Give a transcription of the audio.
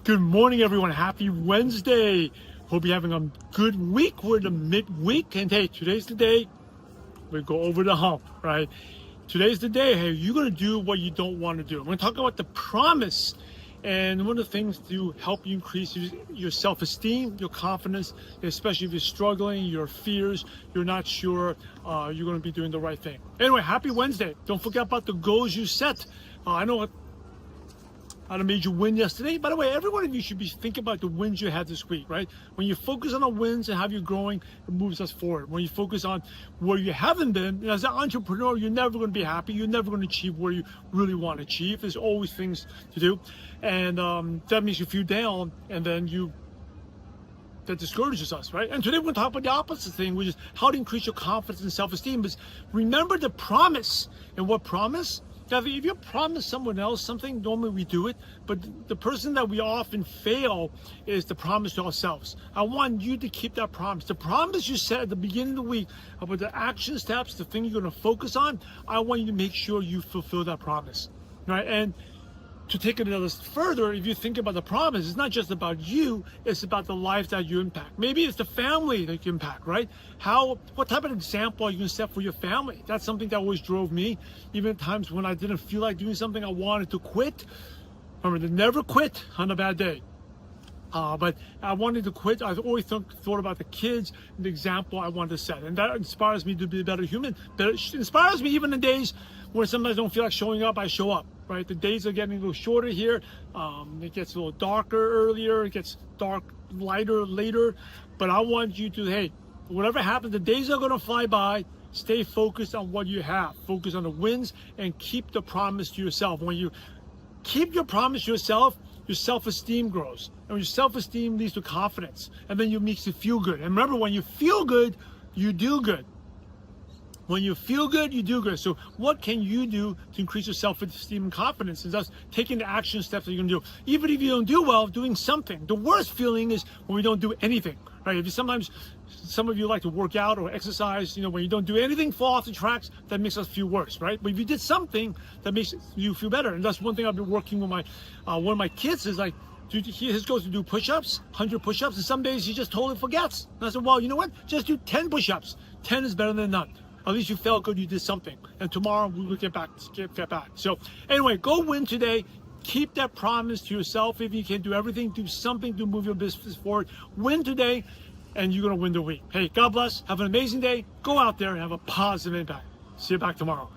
Good morning, everyone. Happy Wednesday. Hope you're having a good week. We're in the midweek, and hey, today's the day we go over the hump, right? Today's the day, hey, you're going to do what you don't want to do. I'm going to talk about the promise, and one of the things to help you increase your self-esteem, your confidence, especially if you're struggling, your fears, you're not sure you're going to be doing the right thing. Anyway, happy Wednesday. Don't forget about the goals you set. I know I had a major win yesterday. By the way, every one of you should be thinking about the wins you had this week, right? When you focus on the wins and how you're growing, it moves us forward. When you focus on where you haven't been, as an entrepreneur, you're never going to be happy. You're never going to achieve where you really want to achieve. There's always things to do. And that makes you feel down, and then that discourages us, right? And today we're going to talk about the opposite thing, which is how to increase your confidence and self-esteem. But remember the promise. And what promise? Now, if you promise someone else something, normally we do it, but the person that we often fail is the promise to ourselves. I want you to keep that promise. The promise you set at the beginning of the week about the action steps, the thing you're going to focus on, I want you to make sure you fulfill that promise, right? And to take it another further, if you think about the promise, it's not just about you, it's about the life that you impact. Maybe it's the family that you impact, right? What type of example are you going to set for your family? That's something that always drove me. Even at times when I didn't feel like doing something, I wanted to quit. Remember, to never quit on a bad day. But I wanted to quit. I've always thought about the kids and the example I wanted to set. And that inspires me to be a better human. It inspires me even in days when sometimes I don't feel like showing up, I show up, right? The days are getting a little shorter here. It gets a little darker earlier. It gets lighter later. But I want you to, hey, whatever happens, the days are going to fly by. Stay focused on what you have. Focus on the wins and keep the promise to yourself. When you keep your promise to yourself, your self-esteem grows. And when your self-esteem leads to confidence. And then it makes you feel good. And remember, when you feel good, you do good. When you feel good, you do good. So what can you do to increase your self-esteem and confidence? And that's taking the action steps that you're going to do. Even if you don't do well, doing something. The worst feeling is when we don't do anything, right? Sometimes some of you like to work out or exercise, when you don't do anything, fall off the tracks, that makes us feel worse, right? But if you did something, that makes you feel better. And that's one thing I've been working with one of my kids is like, he goes to do push-ups, 100 push-ups, and some days he just totally forgets. And I said, well, you know what? Just do 10 push-ups. 10 is better than none. At least you felt good, you did something. And tomorrow we will get back. So anyway, go win today. Keep that promise to yourself. If you can do everything, do something to move your business forward. Win today, and you're going to win the week. Hey, God bless. Have an amazing day. Go out there and have a positive impact. See you back tomorrow.